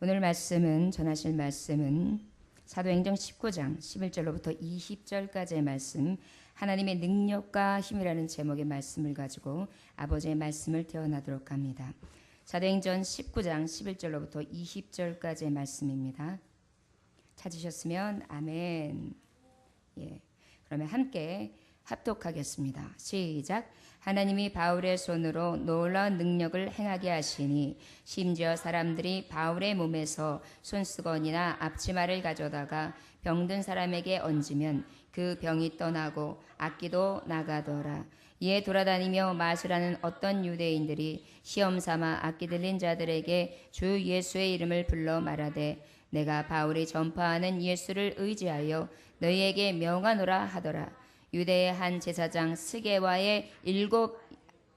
오늘 말씀은 전하실 말씀은 사도행전 19장 11절로부터 20절까지의 말씀, 하나님의 능력과 힘이라는 제목의 말씀을 가지고 아버지의 말씀을 태어나도록 합니다. 사도행전 19장 11절로부터 20절까지의 말씀입니다. 찾으셨으면 아멘. 그러면 함께 합독하겠습니다. 시작. 하나님이 바울의 손으로 놀라운 능력을 행하게 하시니 심지어 사람들이 바울의 몸에서 손수건이나 앞치마를 가져다가 병든 사람에게 얹으면 그 병이 떠나고 악기도 나가더라. 이에 돌아다니며 마술하는 어떤 유대인들이 시험삼아 악기 들린 자들에게 주 예수의 이름을 불러 말하되 내가 바울이 전파하는 예수를 의지하여 너희에게 명하노라 하더라. 유대의 한 제사장 스게와의 7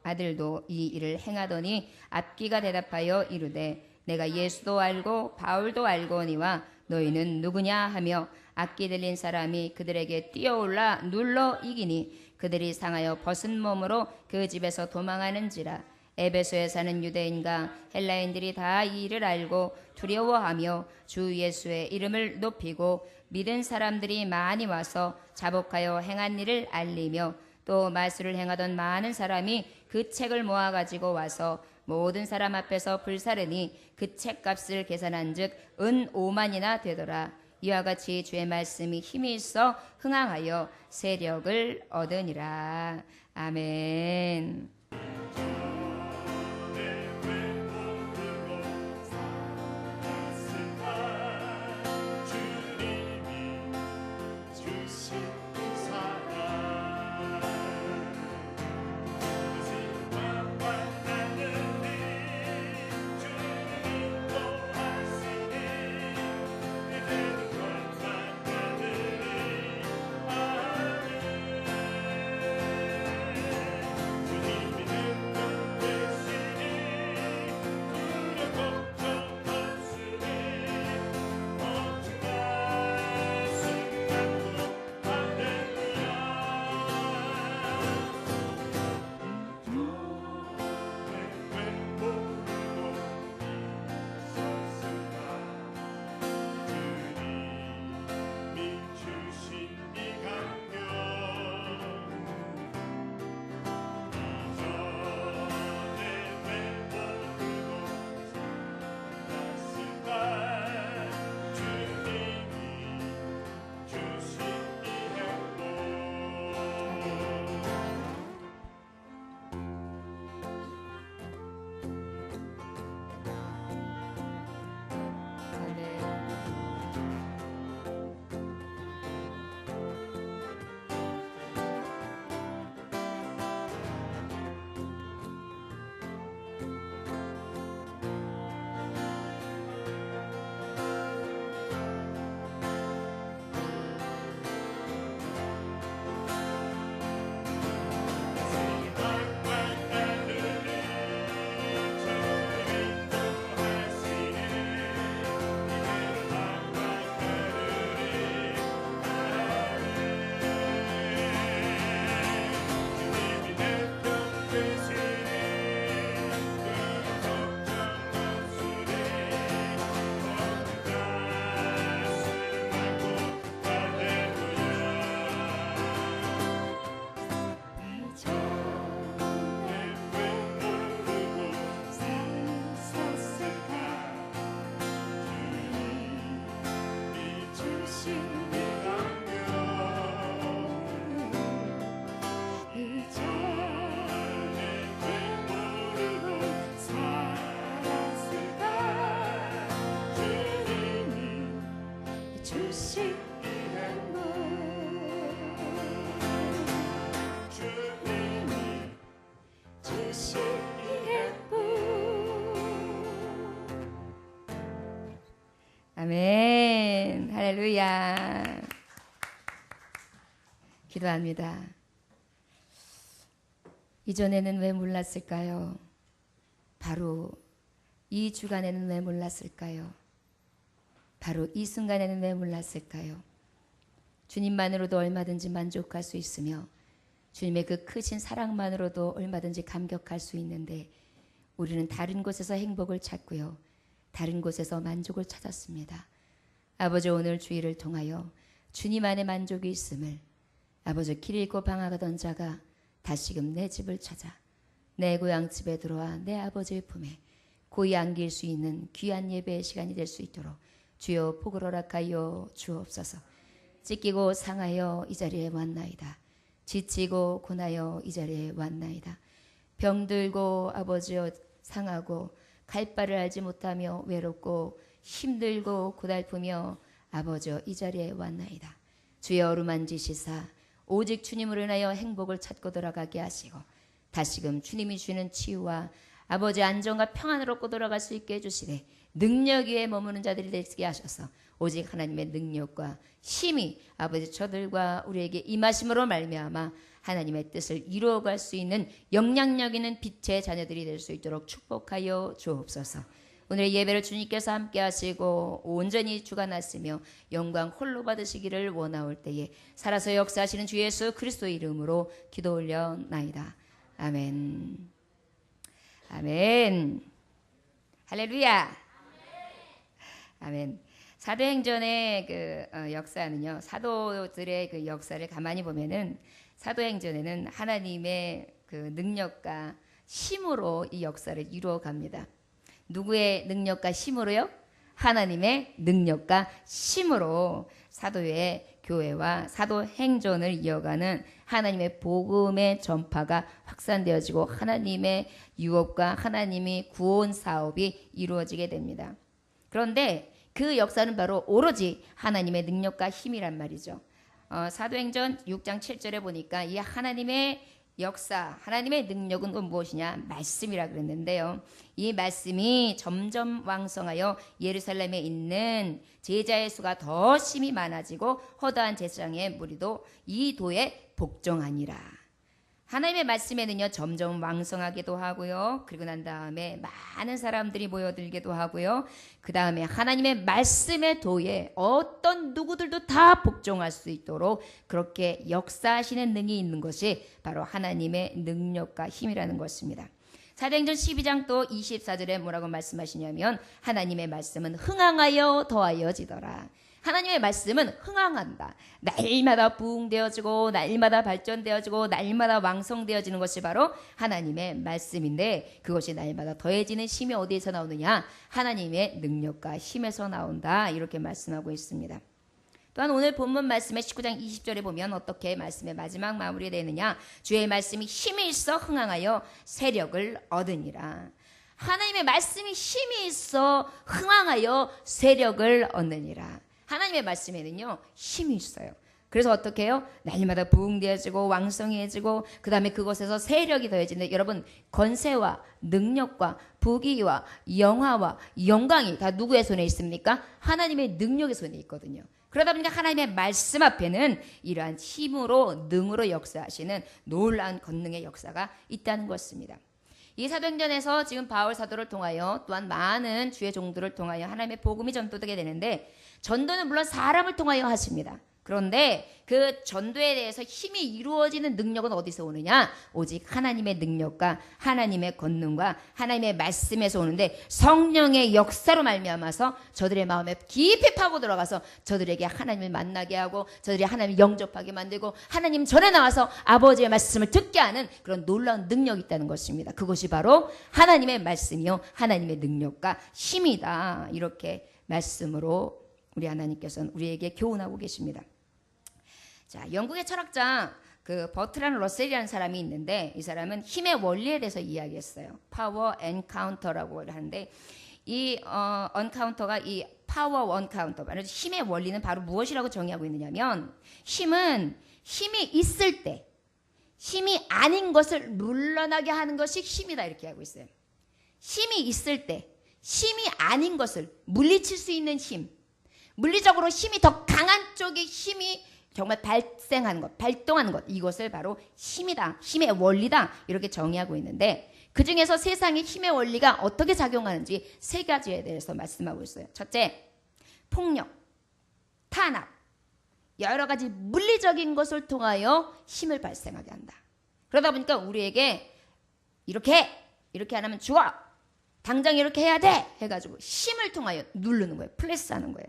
아들도 이 일을 행하더니 악기가 대답하여 이르되 내가 예수도 알고 바울도 알거니와 너희는 누구냐 하며 악기 들린 사람이 그들에게 뛰어올라 눌러 이기니 그들이 상하여 벗은 몸으로 그 집에서 도망하는지라. 에베소에 사는 유대인과 헬라인들이 다 이 일을 알고 두려워하며 주 예수의 이름을 높이고 믿은 사람들이 많이 와서 자복하여 행한 일을 알리며 또 말술을 행하던 많은 사람이 그 책을 모아가지고 와서 모든 사람 앞에서 불사르니 그 책값을 계산한 즉 은 5만이나 되더라. 이와 같이 주의 말씀이 힘이 있어 흥황하여 세력을 얻으니라. 아멘. 아멘. 할렐루야. 기도합니다. 이전에는 왜 몰랐을까요? 바로 이 주간에는 왜 몰랐을까요? 바로 이 순간에는 왜 몰랐을까요? 주님만으로도 얼마든지 만족할 수 있으며 주님의 그 크신 사랑만으로도 얼마든지 감격할 수 있는데 우리는 다른 곳에서 행복을 찾고요. 다른 곳에서 만족을 찾았습니다. 아버지, 오늘 주일을 통하여 주님 안에 만족이 있음을, 아버지, 길 잃고 방황하던 자가 다시금 내 집을 찾아 내 고향 집에 들어와 내 아버지의 품에 고이 안길 수 있는 귀한 예배의 시간이 될 수 있도록 주여 복을 허락하여 주옵소서. 찢기고 상하여 이 자리에 왔나이다. 지치고 고나여 이 자리에 왔나이다. 병들고 아버지여 상하고 갈 바를 알지 못하며 외롭고 힘들고 고달프며 아버지여 이 자리에 왔나이다. 주여 어루만지시사 오직 주님을 인하여 행복을 찾고 돌아가게 하시고 다시금 주님이 주시는 치유와 아버지 안정과 평안으로 얻고 돌아갈 수 있게 해주시되 능력 위에 머무는 자들이 되게 하셔서 오직 하나님의 능력과 힘이 아버지 저들과 우리에게 임하심으로 말미암아 하나님의 뜻을 이루어갈 수 있는 영향력 있는 빛의 자녀들이 될 수 있도록 축복하여 주옵소서. 오늘 예배를 주님께서 함께 하시고 온전히 주관하시며 영광 홀로 받으시기를 원하올 때에 살아서 역사하시는 주 예수 그리스도의 이름으로 기도 올려나이다. 아멘. 아멘. 할렐루야. 아멘. 사도행전의 그 역사는요, 사도들의 그 역사를 가만히 보면은 사도행전에는 하나님의 그 능력과 힘으로 이 역사를 이루어갑니다. 누구의 능력과 힘으로요? 하나님의 능력과 힘으로 사도의 교회와 사도행전을 이어가는 하나님의 복음의 전파가 확산되어지고 하나님의 유업과 하나님의 구원 사업이 이루어지게 됩니다. 그런데 그 역사는 바로 오로지 하나님의 능력과 힘이란 말이죠. 사도행전 6장 7절에 보니까 이 하나님의 역사, 하나님의 능력은 무엇이냐? 말씀이라 그랬는데요. 이 말씀이 점점 왕성하여 예루살렘에 있는 제자의 수가 더 심히 많아지고 허다한 제사장의 무리도 이 도에 복종하니라. 하나님의 말씀에는요, 점점 왕성하기도 하고요. 그리고 난 다음에 많은 사람들이 모여들기도 하고요. 그 다음에 하나님의 말씀의 도에 어떤 누구들도 다 복종할 수 있도록 그렇게 역사하시는 능이 있는 것이 바로 하나님의 능력과 힘이라는 것입니다. 사도행전 12장 또 24절에 뭐라고 말씀하시냐면 하나님의 말씀은 흥황하여 더하여지더라. 하나님의 말씀은 흥황한다. 날마다 부흥되어지고 날마다 발전되어지고 날마다 왕성되어지는 것이 바로 하나님의 말씀인데 그것이 날마다 더해지는 힘이 어디에서 나오느냐? 하나님의 능력과 힘에서 나온다. 이렇게 말씀하고 있습니다. 또한 오늘 본문 말씀의 19장 20절에 보면 어떻게 말씀의 마지막 마무리되느냐? 주의 말씀이 힘이 있어 흥황하여 세력을 얻으니라. 하나님의 말씀이 힘이 있어 흥황하여 세력을 얻느니라. 하나님의 말씀에는요, 힘이 있어요. 그래서 어떻게 해요? 날마다 부흥되어지고 왕성해지고 그 다음에 그곳에서 세력이 더해지는데 여러분, 권세와 능력과 부귀와 영화와 영광이 다 누구의 손에 있습니까? 하나님의 능력의 손에 있거든요. 그러다 보니까 하나님의 말씀 앞에는 이러한 힘으로 능으로 역사하시는 놀라운 권능의 역사가 있다는 것입니다. 이 사도행전에서 지금 바울 사도를 통하여 또한 많은 주의 종들을 통하여 하나님의 복음이 전도되게 되는데 전도는 물론 사람을 통하여 하십니다. 그런데 그 전도에 대해서 힘이 이루어지는 능력은 어디서 오느냐? 오직 하나님의 능력과 하나님의 권능과 하나님의 말씀에서 오는데 성령의 역사로 말미암아서 저들의 마음에 깊이 파고 들어가서 저들에게 하나님을 만나게 하고 저들이 하나님을 영접하게 만들고 하나님 전에 나와서 아버지의 말씀을 듣게 하는 그런 놀라운 능력이 있다는 것입니다. 그것이 바로 하나님의 말씀이요 하나님의 능력과 힘이다. 이렇게 말씀으로 우리 하나님께서는 우리에게 교훈하고 계십니다. 자, 영국의 철학자 그 버트란 러셀이라는 사람이 있는데 이 사람은 힘의 원리에 대해서 이야기했어요. 파워 엔카운터라고 하는데 이 언카운터가 이 파워 원카운터, 힘의 원리는 바로 무엇이라고 정의하고 있느냐면 힘은 힘이 있을 때 힘이 아닌 것을 물러나게 하는 것이 힘이다 이렇게 하고 있어요. 힘이 있을 때 힘이 아닌 것을 물리칠 수 있는 힘, 물리적으로 힘이 더 강한 쪽의 힘이 정말 발생하는 것, 발동하는 것, 이것을 바로 힘이다, 힘의 원리다 이렇게 정의하고 있는데 그 중에서 세상의 힘의 원리가 어떻게 작용하는지 세 가지에 대해서 말씀하고 있어요. 첫째, 폭력, 탄압, 여러 가지 물리적인 것을 통하여 힘을 발생하게 한다. 그러다 보니까 우리에게 이렇게 안 하면 죽어, 당장 이렇게 해야 돼 해가지고 힘을 통하여 누르는 거예요. 플레스하는 거예요.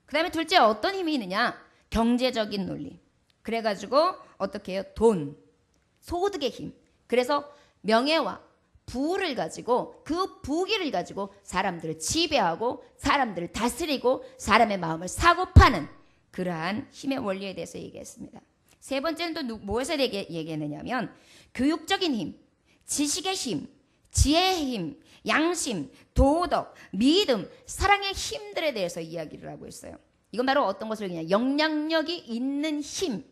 그 다음에 둘째 어떤 힘이 있느냐? 경제적인 논리. 그래가지고 어떻게 해요? 돈, 소득의 힘. 그래서 명예와 부를 가지고 그 부귀를 가지고 사람들을 지배하고 사람들을 다스리고 사람의 마음을 사고 파는 그러한 힘의 원리에 대해서 얘기했습니다. 세 번째는 또 무엇에 대해 얘기했느냐면 교육적인 힘, 지식의 힘, 지혜의 힘, 양심, 도덕, 믿음, 사랑의 힘들에 대해서 이야기를 하고 있어요. 이건 바로 어떤 것을 그냥 영향력이 있는 힘,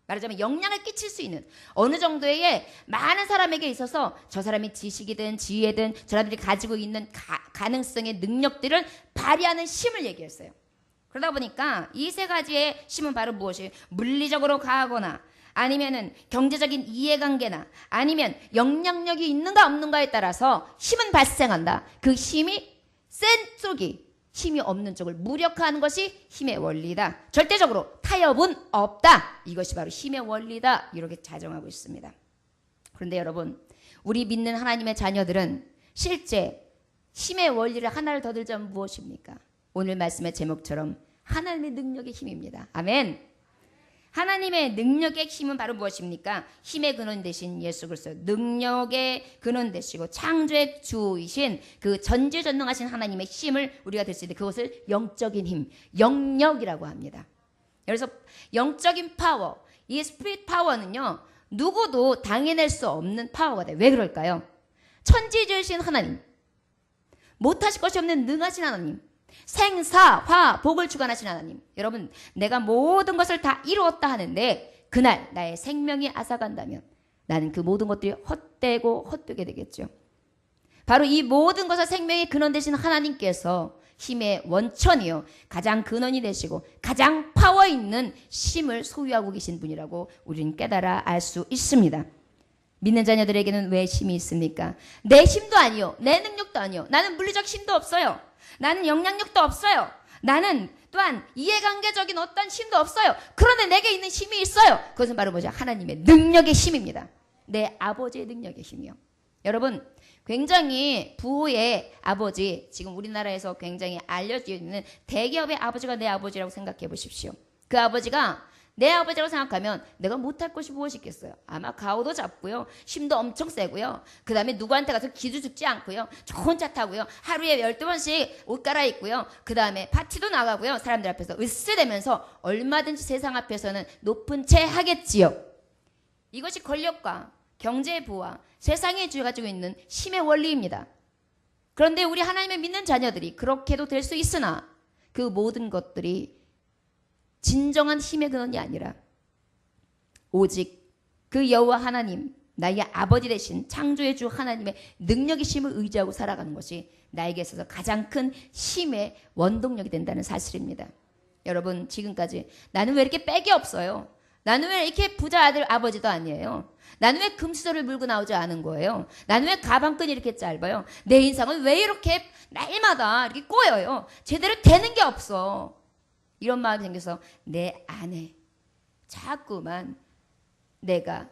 말하자면 영향을 끼칠 수 있는 어느 정도의 많은 사람에게 있어서 저 사람이 지식이든 지혜든 저 사람들이 가지고 있는 가능성의 능력들을 발휘하는 힘을 얘기했어요. 그러다 보니까 이 세 가지의 힘은 바로 무엇이에요? 물리적으로 가하거나 아니면은 경제적인 이해관계나 아니면 영향력이 있는가 없는가에 따라서 힘은 발생한다. 그 힘이 센 쪽이 힘이 없는 쪽을 무력화하는 것이 힘의 원리다. 절대적으로 타협은 없다. 이것이 바로 힘의 원리다. 이렇게 자정하고 있습니다. 그런데 여러분, 우리 믿는 하나님의 자녀들은 실제 힘의 원리를 하나를 더 들자면 무엇입니까? 오늘 말씀의 제목처럼 하나님의 능력의 힘입니다. 아멘. 하나님의 능력의 힘은 바로 무엇입니까? 힘의 근원 되신 예수 그리스도, 능력의 근원 되시고 창조의 주이신 그 전지전능하신 하나님의 힘을 우리가 들 수 있는데 그것을 영적인 힘, 영력이라고 합니다. 그래서 영적인 파워, 이 스피릿 파워는요, 누구도 당해낼 수 없는 파워가 돼요. 왜 그럴까요? 천지지으신 하나님, 못하실 것이 없는 능하신 하나님, 생사, 화, 복을 주관하신 하나님. 여러분, 내가 모든 것을 다 이루었다 하는데 그날 나의 생명이 앗아간다면 나는 그 모든 것들이 헛되고 헛되게 되겠죠. 바로 이 모든 것의 생명의 근원 되신 하나님께서 힘의 원천이요, 가장 근원이 되시고 가장 파워 있는 힘을 소유하고 계신 분이라고 우리는 깨달아 알 수 있습니다. 믿는 자녀들에게는 왜 힘이 있습니까? 내 힘도 아니요, 내 능력도 아니요, 나는 물리적 힘도 없어요, 나는 영향력도 없어요, 나는 또한 이해관계적인 어떤 힘도 없어요. 그런데 내게 있는 힘이 있어요. 그것은 바로 뭐죠? 하나님의 능력의 힘입니다. 내 아버지의 능력의 힘이요. 여러분, 굉장히 부의 아버지, 지금 우리나라에서 굉장히 알려져 있는 대기업의 아버지가 내 아버지라고 생각해 보십시오. 그 아버지가 내 아버지라고 생각하면 내가 못할 것이 무엇이 있겠어요? 아마 가오도 잡고요, 힘도 엄청 세고요, 그 다음에 누구한테 가서 기도 죽지 않고요, 좋은 차 타고요, 하루에 12번씩 옷 갈아입고요, 그 다음에 파티도 나가고요, 사람들 앞에서 으스대면서 얼마든지 세상 앞에서는 높은 채 하겠지요. 이것이 권력과 경제의 부와 세상에 가지고 있는 힘의 원리입니다. 그런데 우리 하나님의 믿는 자녀들이 그렇게도 될 수 있으나 그 모든 것들이 진정한 힘의 근원이 아니라 오직 그 여호와 하나님, 나의 아버지 되신 창조의 주 하나님의 능력의 힘을 의지하고 살아가는 것이 나에게 있어서 가장 큰 힘의 원동력이 된다는 사실입니다. 여러분, 지금까지 나는 왜 이렇게 빽이 없어요? 나는 왜 이렇게 부자 아들 아버지도 아니에요? 나는 왜 금수저를 물고 나오지 않은 거예요? 나는 왜 가방끈이 이렇게 짧아요? 내 인상은 왜 이렇게 날마다 이렇게 꼬여요? 제대로 되는 게 없어. 이런 마음이 생겨서 내 안에 자꾸만 내가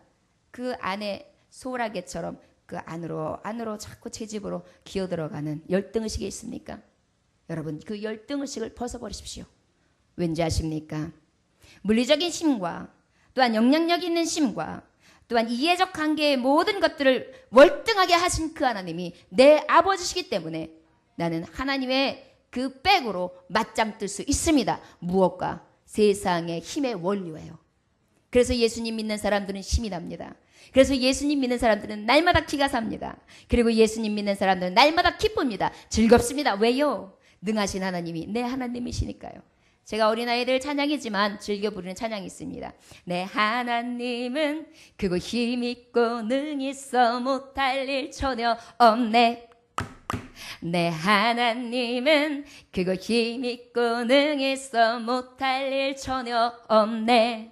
그 안에 소라게처럼 그 안으로 자꾸 제 집으로 기어들어가는 열등의식이 있습니까? 여러분, 그 열등의식을 벗어버리십시오. 왠지 아십니까? 물리적인 힘과 또한 영향력 있는 힘과 또한 이해적 관계의 모든 것들을 월등하게 하신 그 하나님이 내 아버지시기 때문에 나는 하나님의 그 백으로 맞짱 뜰 수 있습니다. 무엇과? 세상의 힘의 원리예요. 그래서 예수님 믿는 사람들은 힘이 납니다. 그래서 예수님 믿는 사람들은 날마다 기가 삽니다. 그리고 예수님 믿는 사람들은 날마다 기쁩니다. 즐겁습니다. 왜요? 능하신 하나님이 내 하나님이시니까요. 제가 어린아이들 찬양이지만 즐겨 부르는 찬양이 있습니다. 내 하나님은 크고 힘있고 능있어 못할 일 전혀 없네. 내 하나님은 크고 힘있고 능있어 못할 일 전혀 없네.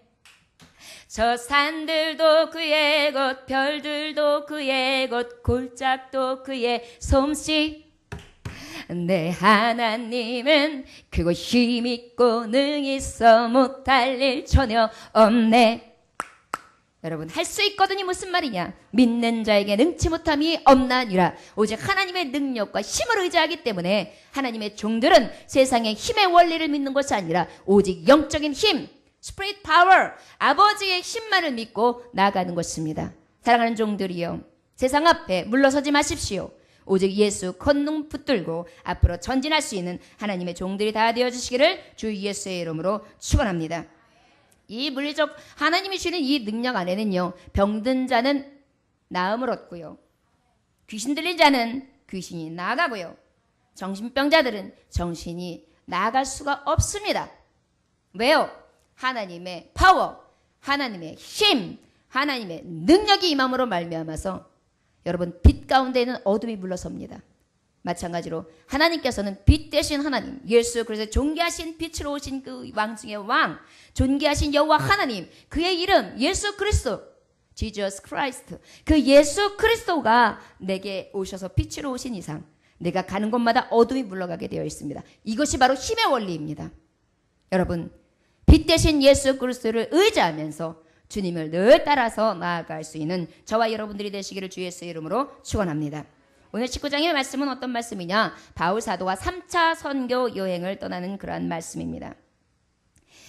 저 산들도 그의 것, 별들도 그의 것, 골짜기도 그의 솜씨. 내 하나님은 크고 힘있고 능있어 못할 일 전혀 없네. 여러분, 할 수 있거든이 무슨 말이냐? 믿는 자에게 능치 못함이 없나니라. 오직 하나님의 능력과 힘을 의지하기 때문에 하나님의 종들은 세상의 힘의 원리를 믿는 것이 아니라 오직 영적인 힘, 스피릿 파워, 아버지의 힘만을 믿고 나아가는 것입니다. 사랑하는 종들이여, 세상 앞에 물러서지 마십시오. 오직 예수 콧눈 붙들고 앞으로 전진할 수 있는 하나님의 종들이 다 되어주시기를 주 예수의 이름으로 축원합니다. 이 물리적 하나님이 주는 이 능력 안에는요, 병든 자는 나음을 얻고요, 귀신 들린 자는 귀신이 나가고요, 정신병자들은 정신이 나갈 수가 없습니다. 왜요? 하나님의 파워, 하나님의 힘, 하나님의 능력이 임함으로 말미암아서 여러분, 빛 가운데에는 어둠이 물러섭니다. 마찬가지로 하나님께서는 빛 대신 하나님, 예수 그리스도의 존귀하신 빛으로 오신 그 왕 중의 왕, 존귀하신 여호와 하나님, 그의 이름 예수 그리스도, Jesus Christ, 그 예수 그리스도가 내게 오셔서 빛으로 오신 이상 내가 가는 곳마다 어둠이 물러가게 되어 있습니다. 이것이 바로 힘의 원리입니다. 여러분, 빛 대신 예수 그리스도를 의지하면서 주님을 늘 따라서 나아갈 수 있는 저와 여러분들이 되시기를 주 예수의 이름으로 축원합니다. 오늘 19장의 말씀은 어떤 말씀이냐? 바울 사도가 3차 선교 여행을 떠나는 그러한 말씀입니다.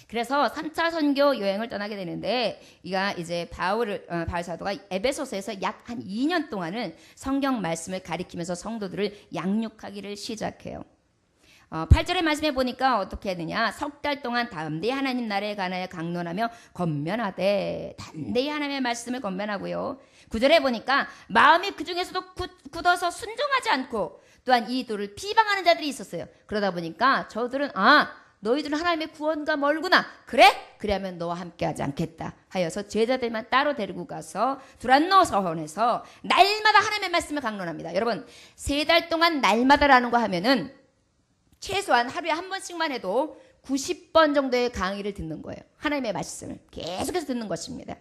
그래서 3차 선교 여행을 떠나게 되는데, 이가 이제 바울 사도가 에베소서에서 약 한 2년 동안은 성경 말씀을 가리키면서 성도들을 양육하기를 시작해요. 8절의 말씀에 보니까 어떻게 되느냐? 석 달 동안 담대히 하나님 나라에 관하여 강론하며 권면하되, 담대히 하나님의 말씀을 권면하고요. 9절에 보니까 마음이 그 중에서도 굳어서 순종하지 않고 또한 이 도를 비방하는 자들이 있었어요. 그러다 보니까 저들은 너희들은 하나님의 구원과 멀구나. 그래? 그러면 너와 함께하지 않겠다 하여서 제자들만 따로 데리고 가서 두란노 서원에서 날마다 하나님의 말씀을 강론합니다. 여러분, 3달 동안 날마다라는 거 하면은 최소한 하루에 한 번씩만 해도 90번 정도의 강의를 듣는 거예요. 하나님의 말씀을 계속해서 듣는 것입니다.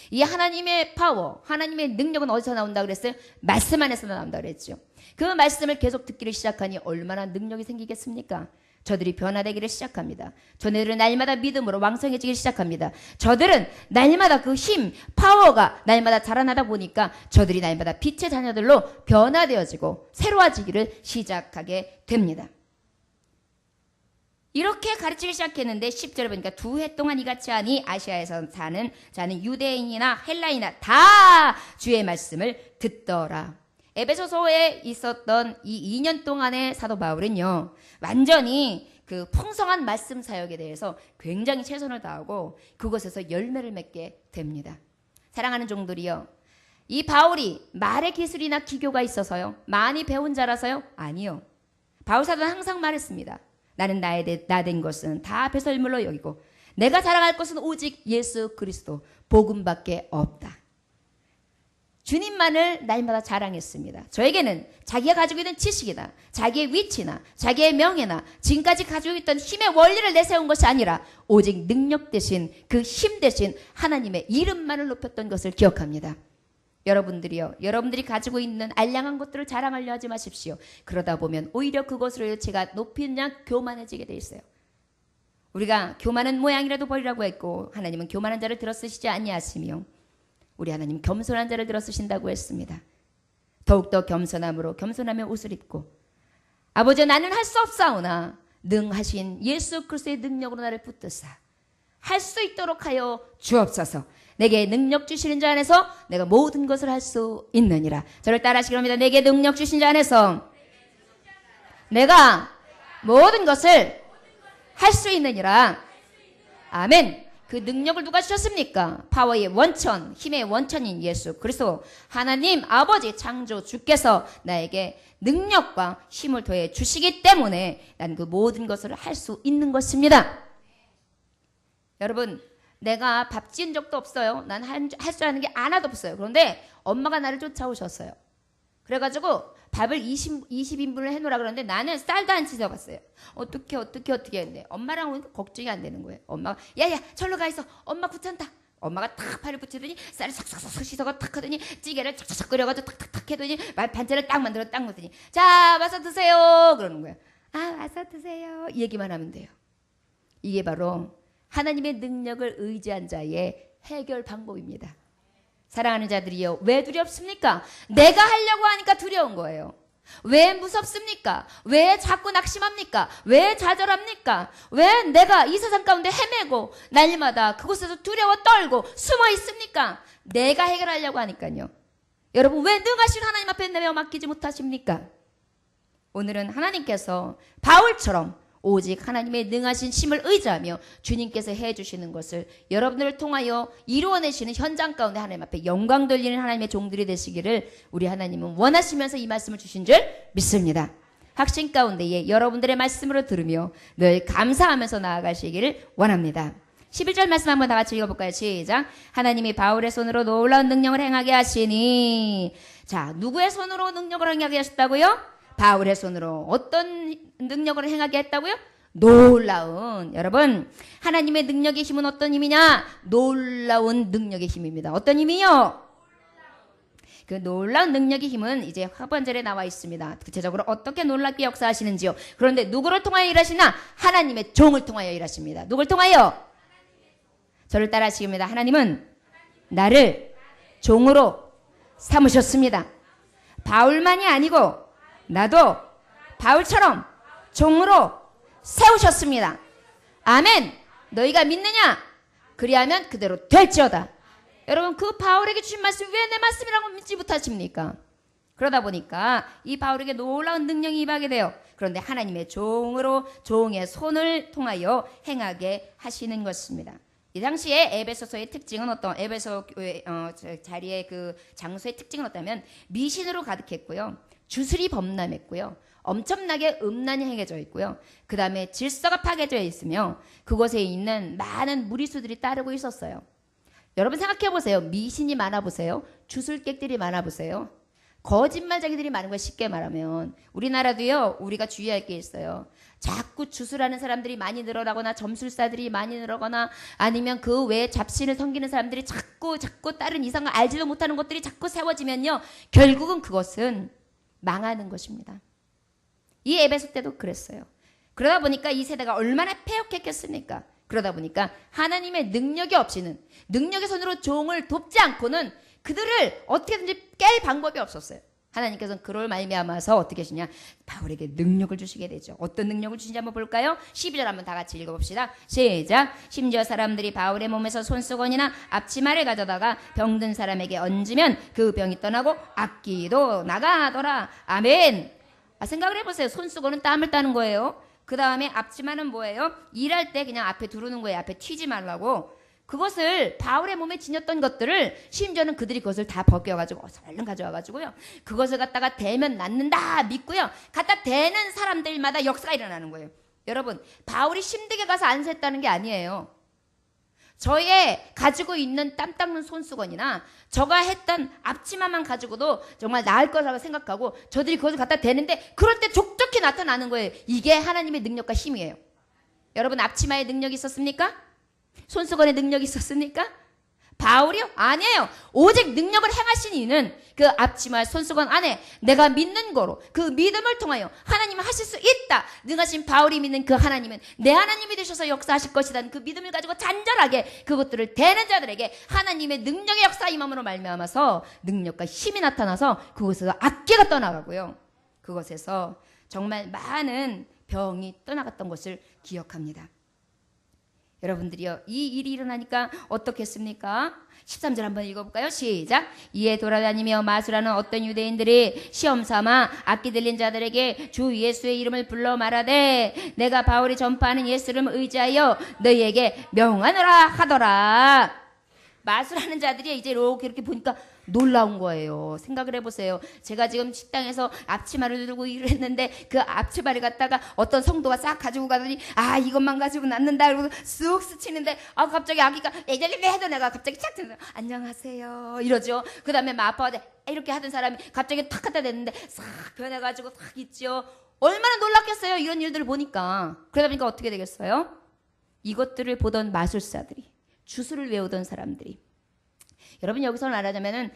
이 하나님의 파워, 하나님의 능력은 어디서 나온다 그랬어요? 말씀 안에서 나온다 그랬죠. 그 말씀을 계속 듣기를 시작하니 얼마나 능력이 생기겠습니까? 저들이 변화되기를 시작합니다. 저들은 날마다 믿음으로 왕성해지기 시작합니다. 저들은 날마다 그 힘, 파워가 날마다 자라나다 보니까 저들이 날마다 빛의 자녀들로 변화되어지고 새로워지기를 시작하게 됩니다. 이렇게 가르치기 시작했는데 10절에 보니까 2해 동안 이같이 하니 아시아에서 사는 자는 유대인이나 헬라인이나 다 주의 말씀을 듣더라. 에베소서에 있었던 이 2년 동안의 사도 바울은요, 완전히 그 풍성한 말씀 사역에 대해서 굉장히 최선을 다하고 그곳에서 열매를 맺게 됩니다. 사랑하는 종들이요, 이 바울이 말의 기술이나 기교가 있어서요, 많이 배운 자라서요? 아니요. 바울 사도는 항상 말했습니다. 나는 나된 것은 다 배설물로 여기고 내가 자랑할 것은 오직 예수 그리스도 복음밖에 없다. 주님만을 날마다 자랑했습니다. 저에게는 자기가 가지고 있는 지식이나 자기의 위치나 자기의 명예나 지금까지 가지고 있던 힘의 원리를 내세운 것이 아니라 오직 능력 대신 그 힘 대신 하나님의 이름만을 높였던 것을 기억합니다. 여러분들이요, 여러분들이 가지고 있는 알량한 것들을 자랑하려 하지 마십시오. 그러다 보면 오히려 그것으로 제가 높이는 양 교만해지게 돼 있어요. 우리가 교만한 모양이라도 버리라고 했고 하나님은 교만한 자를 들어쓰시지 아니하시며 우리 하나님 겸손한 자를 들어쓰신다고 했습니다. 더욱더 겸손함으로 겸손하며 옷을 입고 아버지 나는 할 수 없사오나 능하신 예수 그리스도의 능력으로 나를 붙드사 할 수 있도록 하여 주옵소서. 내게 능력 주시는 자 안에서 내가 모든 것을 할 수 있느니라. 저를 따라하시기 바랍니다. 내게 능력 주신 자 안에서 내가 모든 것을 할 수 있느니라. 아멘. 그 능력을 누가 주셨습니까? 파워의 원천, 힘의 원천인 예수 그리스도 하나님 아버지 창조 주께서 나에게 능력과 힘을 더해 주시기 때문에 난 그 모든 것을 할 수 있는 것입니다. 여러분, 내가 밥 지은 적도 없어요. 난 할 줄 아는 게 하나도 없어요. 그런데 엄마가 나를 쫓아오셨어요. 그래가지고 밥을 20인분을 해놓으라 그러는데 나는 쌀도 안 씻어봤어요. 어떻게 했는데 엄마랑 오니까 걱정이 안 되는 거예요. 엄마가 야야 절로 가 있어. 엄마 귀찮다. 엄마가 탁 팔을 붙이더니 쌀을 싹싹싹 씻어가 탁 하더니 찌개를 착착착 끓여가지고 탁탁탁 해더니 반찬을 딱 만들어 딱 넣더니 자 와서 드세요 그러는 거예요. 아 와서 드세요 이 얘기만 하면 돼요. 이게 바로 하나님의 능력을 의지한 자의 해결 방법입니다. 사랑하는 자들이요, 왜 두렵습니까? 내가 하려고 하니까 두려운 거예요. 왜 무섭습니까? 왜 자꾸 낙심합니까? 왜 좌절합니까? 왜 내가 이 세상 가운데 헤매고 날마다 그곳에서 두려워 떨고 숨어 있습니까? 내가 해결하려고 하니까요. 여러분, 왜 능하신 하나님 앞에 내어 맡기지 못하십니까? 오늘은 하나님께서 바울처럼 오직 하나님의 능하신 힘을 의지하며 주님께서 해주시는 것을 여러분들을 통하여 이루어내시는 현장 가운데 하나님 앞에 영광 돌리는 하나님의 종들이 되시기를 우리 하나님은 원하시면서 이 말씀을 주신 줄 믿습니다. 확신 가운데에 여러분들의 말씀으로 들으며 늘 감사하면서 나아가시기를 원합니다. 11절 말씀 한번 다 같이 읽어볼까요? 시작. 하나님이 바울의 손으로 놀라운 능력을 행하게 하시니. 자, 누구의 손으로 능력을 행하게 하셨다고요? 바울의 손으로 어떤 능력을 행하게 했다고요? 놀라운. 여러분, 하나님의 능력의 힘은 어떤 힘이냐? 놀라운 능력의 힘입니다. 어떤 힘이요? 그 놀라운 능력의 힘은 이제 하반절에 나와 있습니다. 구체적으로 어떻게 놀랍게 역사하시는지요. 그런데 누구를 통하여 일하시나? 하나님의 종을 통하여 일하십니다. 누굴 통하여? 저를 따라 하시겠습니다. 하나님은 나를 종으로 삼으셨습니다. 바울만이 아니고 나도 바울처럼 종으로 세우셨습니다. 아멘. 너희가 믿느냐? 그리하면 그대로 될지어다. 여러분, 그 바울에게 주신 말씀이 왜 내 말씀이라고 믿지 못하십니까? 그러다 보니까 이 바울에게 놀라운 능력이 임하게 돼요. 그런데 하나님의 종으로 종의 손을 통하여 행하게 하시는 것입니다. 이 당시에 에베소서의 특징은 에베소 교회 자리의 그 장소의 특징은 어떠냐면 미신으로 가득했고요. 주술이 범람했고요. 엄청나게 음란이 행해져 있고요. 그 다음에 질서가 파괴되어 있으며 그곳에 있는 많은 무리수들이 따르고 있었어요. 여러분 생각해 보세요. 미신이 많아 보세요. 주술객들이 많아 보세요. 거짓말쟁이들이 많은 걸 쉽게 말하면 우리나라도요. 우리가 주의할 게 있어요. 자꾸 주술하는 사람들이 많이 늘어나거나 점술사들이 많이 늘어나거나 아니면 그 외에 잡신을 섬기는 사람들이 자꾸 다른 이상한 알지도 못하는 것들이 자꾸 세워지면요. 결국은 그것은 망하는 것입니다. 이 에베소 때도 그랬어요. 그러다 보니까 이 세대가 얼마나 패역했겠습니까? 그러다 보니까 하나님의 능력이 없이는, 능력의 손으로 종을 돕지 않고는 그들을 어떻게든지 깰 방법이 없었어요. 하나님께서는 그걸 말미암아서 어떻게 하시냐? 바울에게 능력을 주시게 되죠. 어떤 능력을 주신지 한번 볼까요? 12절 한번 다 같이 읽어봅시다. 시작. 심지어 사람들이 바울의 몸에서 손수건이나 앞치마를 가져다가 병든 사람에게 얹으면 그 병이 떠나고 악기도 나가더라. 아멘. 생각을 해보세요. 손수건은 땀을 따는 거예요. 그 다음에 앞치마는 뭐예요? 일할 때 그냥 앞에 두르는 거예요. 앞에 튀지 말라고. 그것을 바울의 몸에 지녔던 것들을 심지어는 그들이 그것을 다 벗겨가지고 얼른 가져와가지고요. 그것을 갖다가 대면 낫는다 믿고요. 갖다 대는 사람들마다 역사가 일어나는 거예요. 여러분, 바울이 힘들게 가서 안수했다는 게 아니에요. 저의 가지고 있는 땀 닦는 손수건이나 저가 했던 앞치마만 가지고도 정말 나을 거라고 생각하고 저들이 그것을 갖다 대는데 그럴 때 족족히 나타나는 거예요. 이게 하나님의 능력과 힘이에요. 여러분, 앞치마에 능력이 있었습니까? 손수건에 능력이 있었습니까? 바울이요? 아니에요. 오직 능력을 행하신 이는 그 앞치마 손수건 안에 내가 믿는 거로 그 믿음을 통하여 하나님은 하실 수 있다. 능하신 바울이 믿는 그 하나님은 내 하나님이 되셔서 역사하실 것이라는 그 믿음을 가지고 잔절하게 그것들을 대는 자들에게 하나님의 능력의 역사 임함으로 말미암아서 능력과 힘이 나타나서 그곳에서 악계가 떠나가고요. 그곳에서 정말 많은 병이 떠나갔던 것을 기억합니다. 여러분들이요, 이 일이 일어나니까 어떻겠습니까? 13절 한번 읽어볼까요? 시작. 이에 돌아다니며 마술하는 어떤 유대인들이 시험삼아 악기 들린 자들에게 주 예수의 이름을 불러 말하되 내가 바울이 전파하는 예수를 의지하여 너희에게 명하노라 하더라. 마술하는 자들이 이제 이렇게 보니까 놀라운 거예요. 생각을 해보세요. 제가 지금 식당에서 앞치마를 들고 일을 했는데 그 앞치마를 갖다가 어떤 성도가 싹 가지고 가더니 이것만 가지고 낫는다 그러고 쑥 스치는데 갑자기 아기가 예전에 해도 내가 갑자기 착 들어서 안녕하세요 이러죠. 그 다음에 막 아파하대 이렇게 하던 사람이 갑자기 탁 갖다 댔는데 싹 변해가지고 탁 있죠. 얼마나 놀랐겠어요. 이런 일들을 보니까. 그러다 보니까 어떻게 되겠어요? 이것들을 보던 마술사들이, 주술을 외우던 사람들이, 여러분 여기서 말하자면은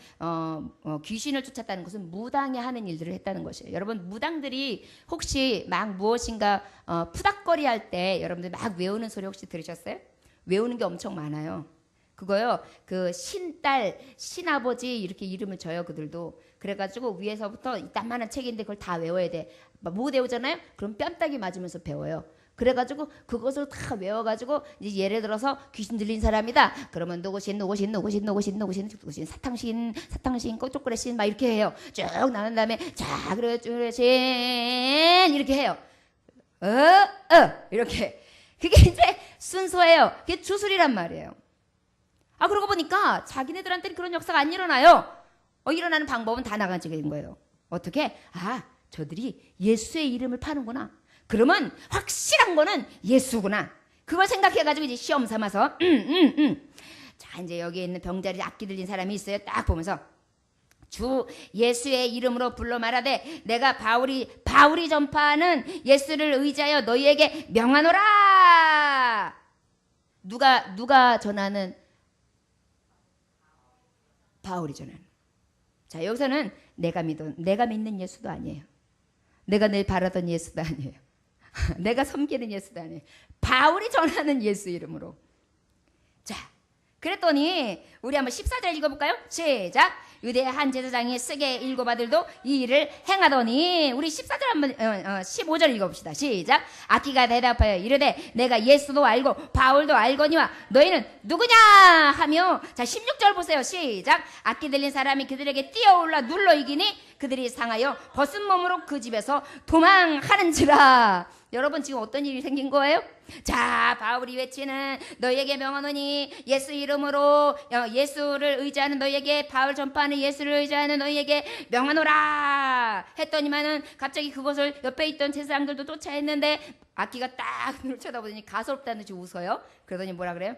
귀신을 쫓았다는 것은 무당이 하는 일들을 했다는 것이에요. 여러분 무당들이 혹시 막 무엇인가 푸닥거리 할 때 여러분들 막 외우는 소리 혹시 들으셨어요? 외우는 게 엄청 많아요. 그거요. 그 신딸, 신아버지 이렇게 이름을 줘요. 그들도. 그래가지고 위에서부터 이따만한 책인데 그걸 다 외워야 돼. 못 외우잖아요. 그럼 뺨따기 맞으면서 배워요. 그래가지고 그것을 다 외워가지고 이제 예를 들어서 귀신 들린 사람이다. 그러면 누구신 사탕신 꼬쪽그레신 막 이렇게 해요. 쭉 나눈 다음에 자 그레신 이렇게 해요. 이렇게. 그게 이제 순서예요. 그게 주술이란 말이에요. 그러고 보니까 자기네들한테는 그런 역사가 안 일어나요. 일어나는 방법은 다 나가지게 된 거예요. 어떻게? 저들이 예수의 이름을 파는구나. 그러면 확실한 거는 예수구나. 그걸 생각해가지고 이제 시험 삼아서 자 이제 여기 있는 병자리 악기 들린 사람이 있어요. 딱 보면서 주 예수의 이름으로 불러 말하되 내가 바울이 전파하는 예수를 의지하여 너희에게 명하노라. 누가 전하는? 바울이 전하는. 자 여기서는 내가 믿는 예수도 아니에요. 내가 늘 바라던 예수도 아니에요. 내가 섬기는 예수도 아니에요. 바울이 전하는 예수 이름으로. 자, 그랬더니 우리 한번 14절 읽어볼까요? 시작. 유대 한 제사장이 쓰게 일곱 아들도 이 일을 행하더니 우리 14절 한번 15절 읽어봅시다. 시작. 악기가 대답하여 이르되 내가 예수도 알고 바울도 알거니와 너희는 누구냐 하며 자 16절 보세요. 시작. 악기 들린 사람이 그들에게 뛰어올라 눌러 이기니 그들이 상하여 벗은 몸으로 그 집에서 도망하는지라. 여러분 지금 어떤 일이 생긴 거예요? 자 바울이 외치는 너희에게 명하노니 예수 이름으로 예수를 의지하는 너희에게 바울 전파하는 예수를 의지하는 너희에게 명하노라 했더니만은 갑자기 그것을 옆에 있던 제사장들도 쫓아했는데 악기가 딱 눈을 쳐다보더니 가소롭다는 듯이 웃어요. 그러더니 뭐라 그래요?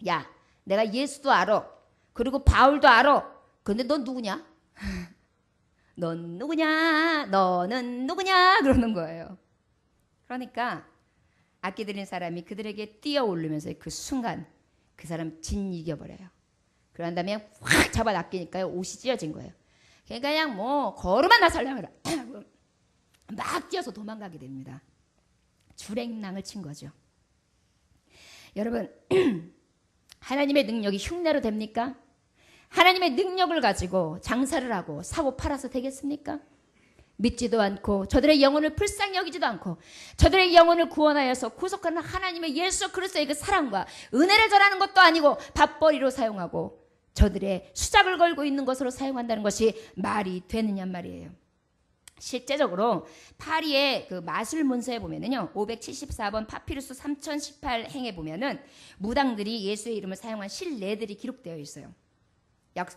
야 내가 예수도 알아 그리고 바울도 알아 근데 넌 누구냐? 넌 누구냐? 너는 누구냐? 그러는 거예요. 그러니까 악기 들린 사람이 그들에게 뛰어오르면서 그 순간 그 사람 진 이겨버려요. 그런 다음에 확 잡아 낚이니까요 옷이 찢어진 거예요. 그러니까 그냥 뭐 걸음만 나설려면 막 뛰어서 도망가게 됩니다. 주랭랑을 친 거죠. 여러분 하나님의 능력이 흉내로 됩니까? 하나님의 능력을 가지고 장사를 하고 사고 팔아서 되겠습니까? 믿지도 않고 저들의 영혼을 불쌍히 여기지도 않고 저들의 영혼을 구원하여서 구속하는 하나님의 예수 그리스도의 그 사랑과 은혜를 전하는 것도 아니고 밥벌이로 사용하고 저들의 수작을 걸고 있는 것으로 사용한다는 것이 말이 되느냐 말이에요. 실제적으로 파리의 그 마술 문서에 보면은요 574번 파피루스 3018 행에 보면은 무당들이 예수의 이름을 사용한 실례들이 기록되어 있어요.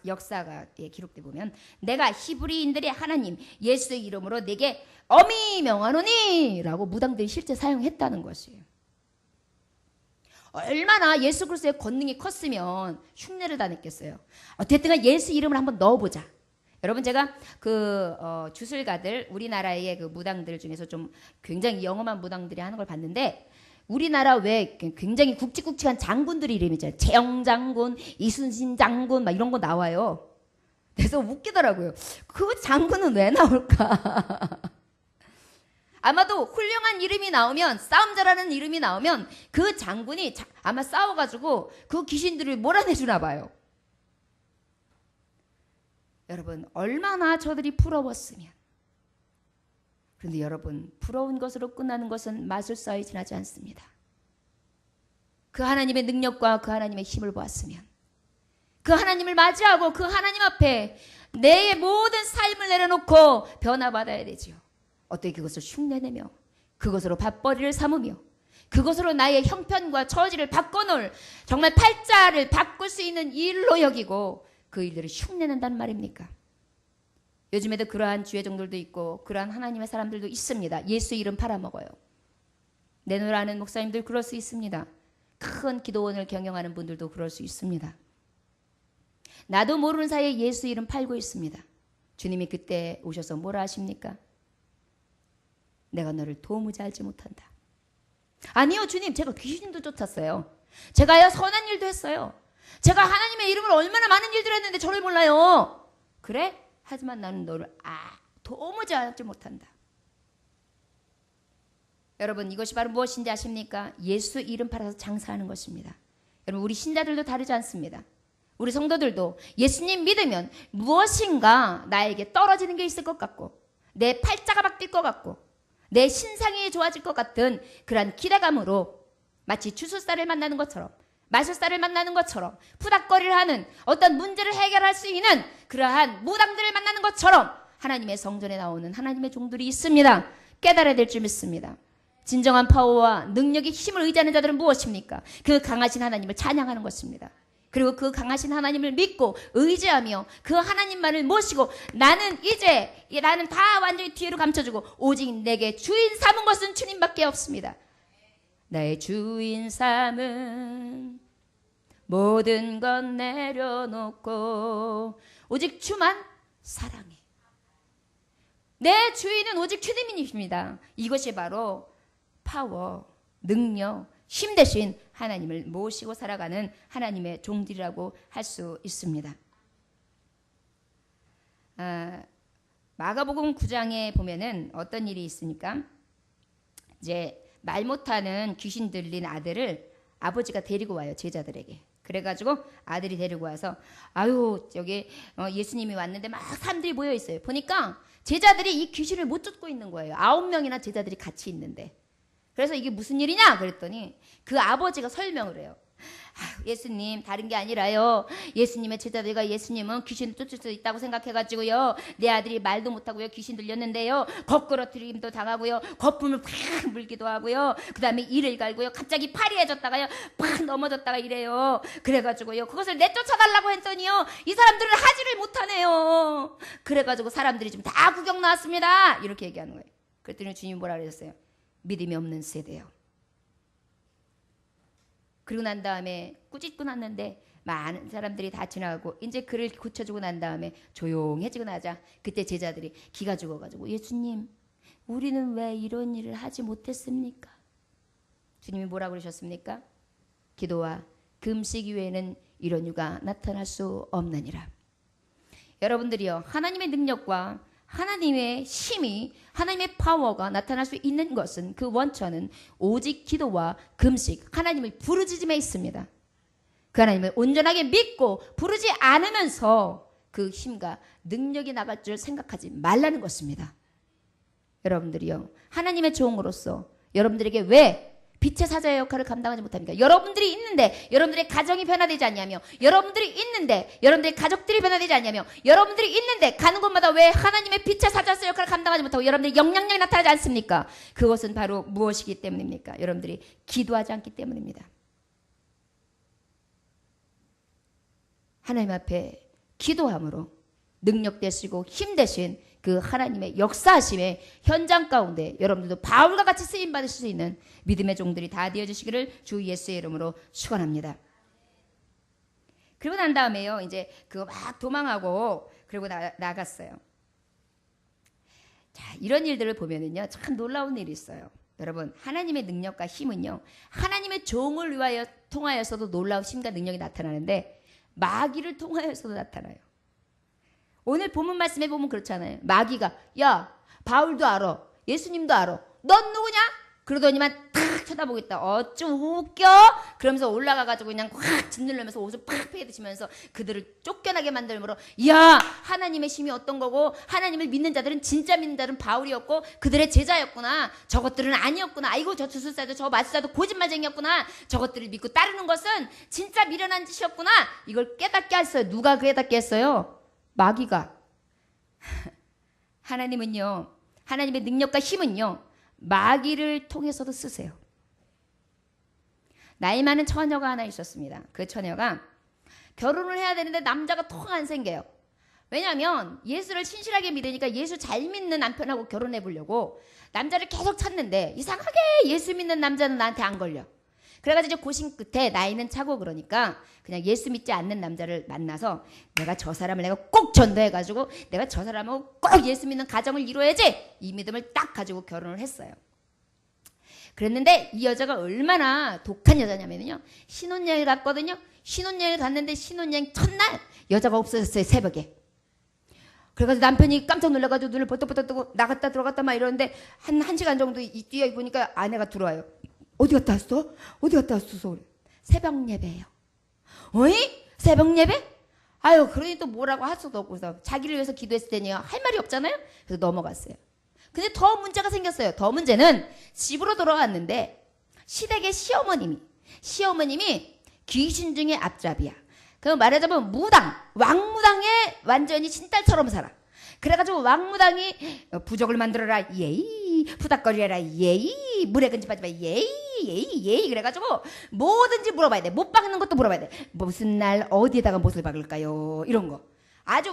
역사가 기록돼 보면 내가 히브리인들의 하나님 예수의 이름으로 내게 엄히 명하노니 라고 무당들이 실제 사용했다는 것이에요. 얼마나 예수 그리스도의 권능이 컸으면 흉내를 다 냈겠어요. 어쨌든 예수 이름을 한번 넣어보자. 여러분 제가 주술가들 우리나라의 그 무당들 중에서 좀 굉장히 영험한 무당들이 하는 걸 봤는데 우리나라 왜 굉장히 굵직굵직한 장군들 이름이 있잖아요. 최영 장군, 이순신 장군 막 이런 거 나와요. 그래서 웃기더라고요. 그 장군은 왜 나올까? 아마도 훌륭한 이름이 나오면 싸움 잘하는 이름이 나오면 그 장군이 아마 싸워가지고 그 귀신들을 몰아내주나 봐요. 여러분 얼마나 저들이 부러웠으면 그런데 여러분 부러운 것으로 끝나는 것은 마술사에 지나지 않습니다. 그 하나님의 능력과 그 하나님의 힘을 보았으면 그 하나님을 맞이하고 그 하나님 앞에 내 모든 삶을 내려놓고 변화받아야 되죠. 어떻게 그것을 흉내내며 그것으로 밥벌이를 삼으며 그것으로 나의 형편과 처지를 바꿔놓을 정말 팔자를 바꿀 수 있는 일로 여기고 그 일들을 흉내낸다는 말입니까? 요즘에도 그러한 주의종들도 있고 그러한 하나님의 사람들도 있습니다. 예수 이름 팔아먹어요. 내노라는 목사님들 그럴 수 있습니다. 큰 기도원을 경영하는 분들도 그럴 수 있습니다. 나도 모르는 사이에 예수 이름 팔고 있습니다. 주님이 그때 오셔서 뭐라 하십니까? 내가 너를 도무지 알지 못한다. 아니요 주님 제가 귀신도 쫓았어요. 제가요 선한 일도 했어요. 제가 하나님의 이름을 얼마나 많은 일들을 했는데 저를 몰라요. 그래? 하지만 나는 너를 도무지 알지 못한다. 여러분 이것이 바로 무엇인지 아십니까? 예수 이름 팔아서 장사하는 것입니다. 여러분 우리 신자들도 다르지 않습니다. 우리 성도들도 예수님 믿으면 무엇인가 나에게 떨어지는 게 있을 것 같고 내 팔자가 바뀔 것 같고 내 신상이 좋아질 것 같은 그러한 기대감으로 마치 주술사를 만나는 것처럼 마술사를 만나는 것처럼 푸닥거리를 하는 어떤 문제를 해결할 수 있는 그러한 무당들을 만나는 것처럼 하나님의 성전에 나오는 하나님의 종들이 있습니다. 깨달아야 될 줄 믿습니다. 진정한 파워와 능력의 힘을 의지하는 자들은 무엇입니까? 그 강하신 하나님을 찬양하는 것입니다. 그리고 그 강하신 하나님을 믿고 의지하며 그 하나님만을 모시고 나는 다 완전히 뒤로 감춰주고 오직 내게 주인 삼은 것은 주님밖에 없습니다. 나의 주인 삼은 모든 것 내려놓고 오직 주만 사랑해. 내 주인은 오직 주님이십니다. 이것이 바로 파워, 능력, 힘 대신 하나님을 모시고 살아가는 하나님의 종들이라고 할 수 있습니다. 마가복음 9장에 보면은 어떤 일이 있으니까 이제 말 못하는 귀신 들린 아들을 아버지가 데리고 와요. 제자들에게. 그래가지고 아들이 데리고 와서 아유 여기 예수님이 왔는데 막 사람들이 모여 있어요. 보니까 제자들이 이 귀신을 못 쫓고 있는 거예요. 9명이나 제자들이 같이 있는데. 그래서 이게 무슨 일이냐 그랬더니 그 아버지가 설명을 해요. 예수님 다른 게 아니라요. 예수님의 제자들과 예수님은 귀신을 쫓을 수 있다고 생각해가지고요. 내 아들이 말도 못하고요. 귀신 들렸는데요. 거꾸러뜨림도 당하고요. 거품을 팍 물기도 하고요. 그 다음에 이를 갈고요. 갑자기 파리해졌다가요. 팍 넘어졌다가 이래요. 그래가지고요. 그것을 내쫓아달라고 했더니요. 이 사람들은 하지를 못하네요. 그래가지고 사람들이 지금 다 구경 나왔습니다. 이렇게 얘기하는 거예요. 그랬더니 주님이 뭐라 그랬어요? 믿음이 없는 세대요. 그리고 난 다음에 꾸짖고 났는데 많은 사람들이 다 지나가고 이제 그를 고쳐주고 난 다음에 조용해지고 나자 그때 제자들이 기가 죽어가지고 예수님 우리는 왜 이런 일을 하지 못했습니까? 주님이 뭐라고 그러셨습니까? 기도와 금식 이외에는 이런 유가 나타날 수 없느니라. 여러분들이요 하나님의 능력과 하나님의 힘이 하나님의 파워가 나타날 수 있는 것은 그 원천은 오직 기도와 금식 하나님을 부르짖음에 있습니다. 그 하나님을 온전하게 믿고 부르지 않으면서 그 힘과 능력이 나갈 줄 생각하지 말라는 것입니다. 여러분들이요 하나님의 종으로서 여러분들에게 왜 빛의 사자의 역할을 감당하지 못합니까? 여러분들이 있는데 여러분들의 가정이 변화되지 않냐며 여러분들이 있는데 여러분들의 가족들이 변화되지 않냐며 여러분들이 있는데 가는 곳마다 왜 하나님의 빛의 사자의 역할을 감당하지 못하고 여러분들의 영향력이 나타나지 않습니까? 그것은 바로 무엇이기 때문입니까? 여러분들이 기도하지 않기 때문입니다. 하나님 앞에 기도함으로 능력 되시고 힘 되신 그 하나님의 역사하심의 현장 가운데 여러분들도 바울과 같이 쓰임 받으실 수 있는 믿음의 종들이 다 되어주시기를 주 예수의 이름으로 축원합니다. 그리고 난 다음에요 이제 그거 막 도망하고 그리고 나갔어요. 자 이런 일들을 보면은요 참 놀라운 일이 있어요. 여러분 하나님의 능력과 힘은요 하나님의 종을 위하여 통하여서도 놀라운 힘과 능력이 나타나는데 마귀를 통하여서도 나타나요. 오늘 본문 말씀에 보면 그렇잖아요. 마귀가 야 바울도 알아 예수님도 알아 넌 누구냐? 그러더니만 탁 쳐다보겠다. 어쭈 웃겨? 그러면서 올라가가지고 그냥 확 짓누르면서 옷을 팍 패드시면서 그들을 쫓겨나게 만들므로 야 하나님의 힘이 어떤 거고 하나님을 믿는 자들은 진짜 믿는 자들은 바울이었고 그들의 제자였구나. 저것들은 아니었구나. 아이고 저 주술사도 저 마술사도 거짓말쟁이였구나. 저것들을 믿고 따르는 것은 진짜 미련한 짓이었구나. 이걸 깨닫게 했어요. 누가 깨닫게 했어요? 마귀가. 하나님은요 하나님의 능력과 힘은요 마귀를 통해서도 쓰세요. 나이 많은 처녀가 하나 있었습니다. 그 처녀가 결혼을 해야 되는데 남자가 통 안 생겨요. 왜냐하면 예수를 신실하게 믿으니까 예수 잘 믿는 남편하고 결혼해 보려고 남자를 계속 찾는데 이상하게 예수 믿는 남자는 나한테 안 걸려. 그래가지고 이제 고심 끝에 나이는 차고 그러니까 그냥 예수 믿지 않는 남자를 만나서 내가 저 사람을 내가 꼭 전도해가지고 내가 저 사람하고 꼭 예수 믿는 가정을 이루어야지 이 믿음을 딱 가지고 결혼을 했어요. 그랬는데 이 여자가 얼마나 독한 여자냐면요 신혼여행을 갔거든요. 신혼여행을 갔는데 신혼여행 첫날 여자가 없어졌어요. 새벽에. 그래가지고 남편이 깜짝 놀라가지고 눈을 버떡버떡 뜨고 나갔다 들어갔다 막 이러는데 한 시간 정도 뛰어 보니까 아내가 들어와요. 어디 갔다 왔어? 어디 갔다 왔어? 그래. 새벽 예배예요. 어이? 새벽 예배? 아유, 그러니 또 뭐라고 할 수도 없고, 그래서 자기를 위해서 기도했을 때는요, 할 말이 없잖아요? 그래서 넘어갔어요. 근데 더 문제가 생겼어요. 더 문제는 집으로 돌아왔는데, 시댁의 시어머님이 귀신 중에 앞잡이야. 그 말하자면 왕무당의 완전히 친딸처럼 살아. 그래가지고 왕무당이 부적을 만들어라, 예이, 부닥거리라, 예이, 물에 근접하지 마, 예이. 그래가지고 뭐든지 물어봐야 돼. 못 박는 것도 물어봐야 돼. 무슨 날 어디에다가 못을 박을까요? 이런 거. 아주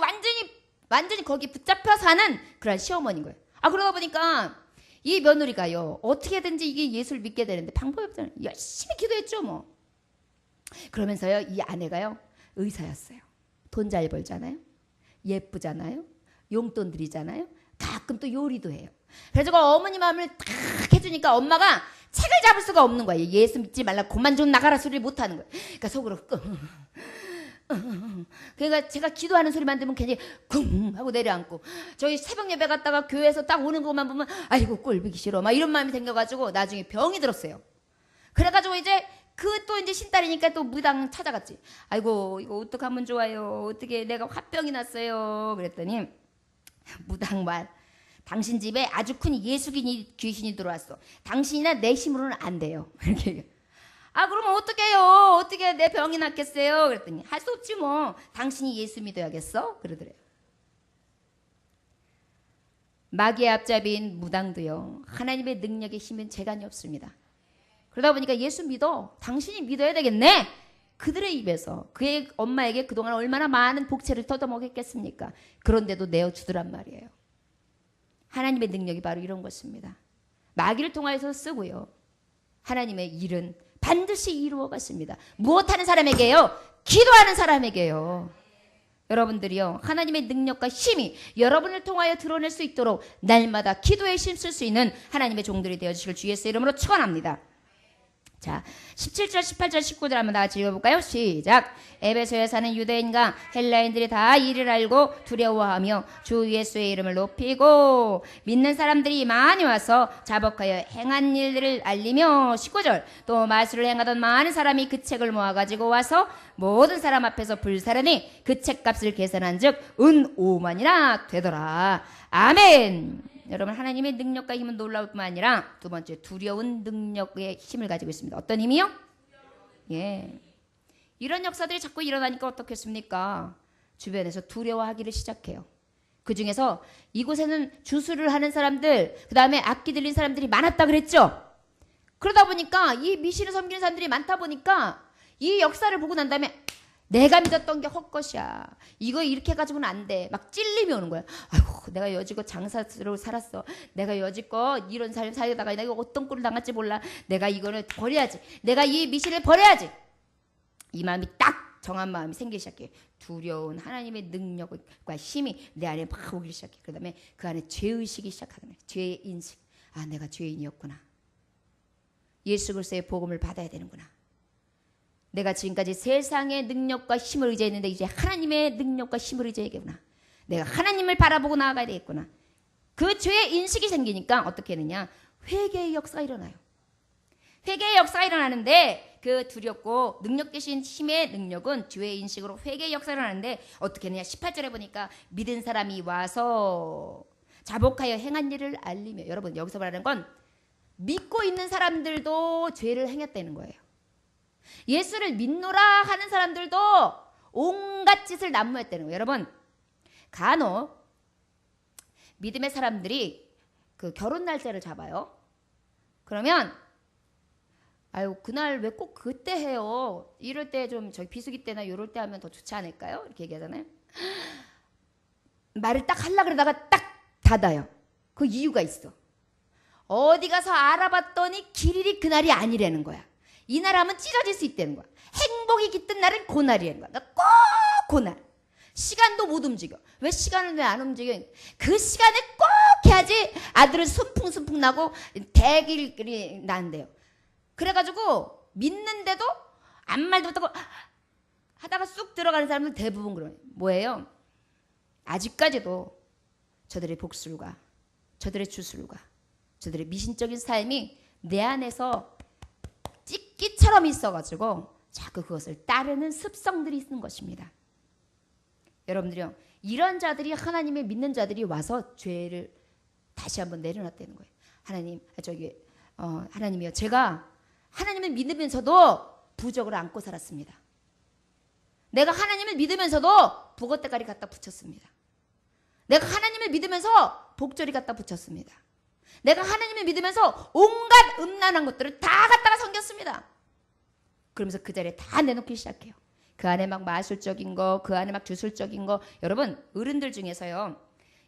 완전히 거기 붙잡혀 사는 그런 시어머니인 거예요. 그러다 보니까 이 며느리가요, 어떻게든지 이게 예수를 믿게 되는데 방법이 없잖아요. 열심히 기도했죠, 뭐. 그러면서요, 이 아내가요, 의사였어요. 돈 잘 벌잖아요. 예쁘잖아요. 용돈 드리잖아요. 가끔 또 요리도 해요. 그래서 어머니 마음을 딱 해주니까 엄마가 책을 잡을 수가 없는 거예요. 예수 믿지 말라, 그만 좀 나가라 소리를 못하는 거예요. 그러니까 속으로 그러니까 제가 기도하는 소리만 들으면 괜히 쿵 하고 내려앉고, 저희 새벽 예배 갔다가 교회에서 딱 오는 것만 보면 아이고 꼴보기 싫어 막 이런 마음이 생겨가지고 나중에 병이 들었어요. 그래가지고 이제 또 이제 신딸이니까 또 무당 찾아갔지. 아이고 이거 어떡하면 좋아요. 어떻게 내가 화병이 났어요. 그랬더니 무당 말, 당신 집에 아주 큰 예수긴 귀신이 들어왔어. 당신이나 내 힘으로는 안 돼요. 이렇게 얘기해. 그러면 어떡해요? 어떻게 내 병이 낫겠어요? 그랬더니 할 수 없지 뭐. 당신이 예수 믿어야겠어? 그러더래요. 마귀의 앞잡이인 무당도요, 하나님의 능력의 힘은 재간이 없습니다. 그러다 보니까 예수 믿어. 당신이 믿어야 되겠네. 그들의 입에서 그의 엄마에게 그동안 얼마나 많은 복채를 뜯어먹였겠습니까? 그런데도 내어주더란 말이에요. 하나님의 능력이 바로 이런 것입니다. 마귀를 통하여서 쓰고요, 하나님의 일은 반드시 이루어갔습니다. 무엇하는 사람에게요? 기도하는 사람에게요. 여러분들이요, 하나님의 능력과 힘이 여러분을 통하여 드러낼 수 있도록 날마다 기도에 힘쓸 수 있는 하나님의 종들이 되어주실 주 예수의 이름으로 축원합니다. 자, 17절, 18절, 19절 한번 다 같이 읽어볼까요? 시작. 에베소에 사는 유대인과 헬라인들이 다 이를 알고 두려워하며 주 예수의 이름을 높이고 믿는 사람들이 많이 와서 자복하여 행한 일들을 알리며, 19절, 또 마술을 행하던 많은 사람이 그 책을 모아가지고 와서 모든 사람 앞에서 불사르니 그 책값을 계산한 즉 은 5만이나 되더라. 아멘. 여러분, 하나님의 능력과 힘은 놀라울 뿐만 아니라 두 번째, 두려운 능력의 힘을 가지고 있습니다. 어떤 힘이요? 예. 이런 역사들이 자꾸 일어나니까 어떻겠습니까? 주변에서 두려워하기를 시작해요. 그 중에서 이곳에는 주술을 하는 사람들, 그 다음에 악기 들린 사람들이 많았다 그랬죠? 그러다 보니까 이 미신을 섬기는 사람들이 많다 보니까 이 역사를 보고 난 다음에 내가 믿었던 게 헛것이야. 이거 이렇게 해가지고는 안 돼. 막 찔림이 오는 거야. 아이고, 내가 여지껏 장사로 살았어. 내가 여지껏 이런 삶 살다가 내가 어떤 꼴을 당할지 몰라. 내가 이거는 버려야지. 내가 이 미신을 버려야지. 이 마음이 딱 정한 마음이 생기기 시작해. 두려운 하나님의 능력과 힘이 내 안에 막 오기 시작해. 그 다음에 그 안에 죄의식이 시작하는 거야. 죄의 인식. 내가 죄인이었구나. 예수 그리스도의 복음을 받아야 되는구나. 내가 지금까지 세상의 능력과 힘을 의지했는데 이제 하나님의 능력과 힘을 의지해야겠구나. 내가 하나님을 바라보고 나아가야 되겠구나. 그 죄의 인식이 생기니까 어떻게 하느냐? 회개의 역사가 일어나요. 회개의 역사가 일어나는데 그 두렵고 능력 되신 힘의 능력은 죄의 인식으로 회개의 역사가 일어나는데 어떻게 하느냐? 18절에 보니까 믿은 사람이 와서 자복하여 행한 일을 알리며, 여러분 여기서 말하는 건 믿고 있는 사람들도 죄를 행했다는 거예요. 예수를 믿노라 하는 사람들도 온갖 짓을 난무했다는 거예요. 여러분, 간혹 믿음의 사람들이 그 결혼 날짜를 잡아요. 그러면 아유, 그날 왜 꼭 그때 해요? 이럴 때 좀 저기 비수기 때나 이럴 때 하면 더 좋지 않을까요? 이렇게 얘기하잖아요. 말을 딱 하려고 그러다가 딱 닫아요. 그 이유가 있어. 어디 가서 알아봤더니 길일이 그날이 아니라는 거야. 이날 하면 찢어질 수 있다는 거야. 행복이 깃든 날은 그날이라는 거야. 그러니까 꼭 그날. 시간도 못 움직여. 왜 시간을 왜 안 움직여? 그 시간에 꼭 해야지 아들은 순풍순풍 나고 대길이 나는데요. 그래가지고 믿는데도 아무 말도 못하고 하다가 쑥 들어가는 사람들 대부분 그래요. 뭐예요? 아직까지도 저들의 복술과 저들의 주술과 저들의 미신적인 삶이 내 안에서 찢기처럼 있어가지고 자꾸 그것을 따르는 습성들이 있는 것입니다. 여러분들이요, 이런 자들이 하나님의 믿는 자들이 와서 죄를 다시 한번 내려놨다는 거예요. 하나님이요, 제가 하나님을 믿으면서도 부적을 안고 살았습니다. 내가 하나님을 믿으면서도 북어대가리 갖다 붙였습니다. 내가 하나님을 믿으면서 복조리 갖다 붙였습니다. 내가 하나님을 믿으면서 온갖 음란한 것들을 다 갖다가 섬겼습니다. 그러면서 그 자리에 다 내놓기 시작해요. 그 안에 막 마술적인 거, 그 안에 막 주술적인 거. 여러분, 어른들 중에서요,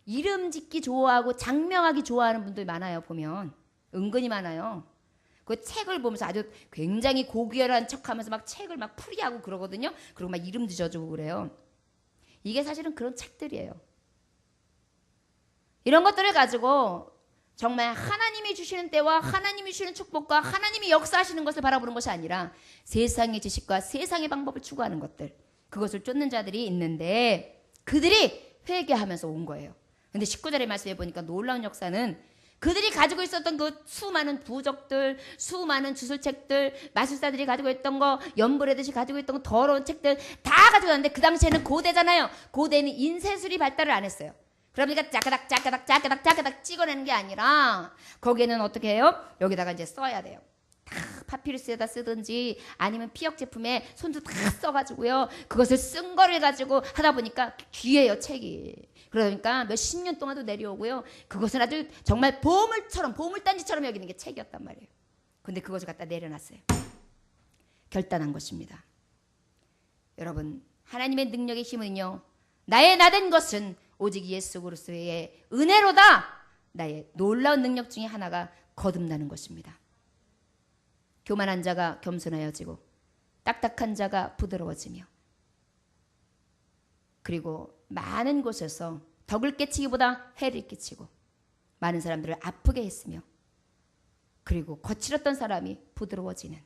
이름 짓기 좋아하고 장명하기 좋아하는 분들 많아요. 보면 은근히 많아요. 그 책을 보면서 아주 굉장히 고귀한 척하면서 막 책을 막 풀이하고 그러거든요. 그리고 막 이름도 지어주고 그래요. 이게 사실은 그런 책들이에요. 이런 것들을 가지고 정말 하나님이 주시는 때와 하나님이 주시는 축복과 하나님이 역사하시는 것을 바라보는 것이 아니라 세상의 지식과 세상의 방법을 추구하는 것들, 그것을 쫓는 자들이 있는데 그들이 회개하면서 온 거예요. 근데 19절의 말씀에 보니까 놀라운 역사는 그들이 가지고 있었던 그 수많은 부적들, 수많은 주술책들, 마술사들이 가지고 있던 거, 연불애듯이 가지고 있던 거, 더러운 책들 다 가지고 있는데 그 당시에는 고대잖아요. 고대는 인쇄술이 발달을 안 했어요. 그러니까 짜까닥 찍어내는 게 아니라 거기에는 어떻게 해요? 여기다가 이제 써야 돼요. 다 파피루스에다 쓰든지 아니면 피혁 제품에 손도 다 써가지고요. 그것을 쓴 거를 가지고 하다 보니까 귀해요, 책이. 그러니까 몇십 년 동안도 내려오고요. 그것은 아주 정말 보물처럼, 보물단지처럼 여기는 게 책이었단 말이에요. 근데 그것을 갖다 내려놨어요. 결단한 것입니다. 여러분, 하나님의 능력의 힘은요, 나의 나된 것은 오직 예수 그리스도의 은혜로다. 나의 놀라운 능력 중에 하나가 거듭나는 것입니다. 교만한 자가 겸손하여지고 딱딱한 자가 부드러워지며, 그리고 많은 곳에서 덕을 끼치기보다 해를 끼치고 많은 사람들을 아프게 했으며, 그리고 거칠었던 사람이 부드러워지는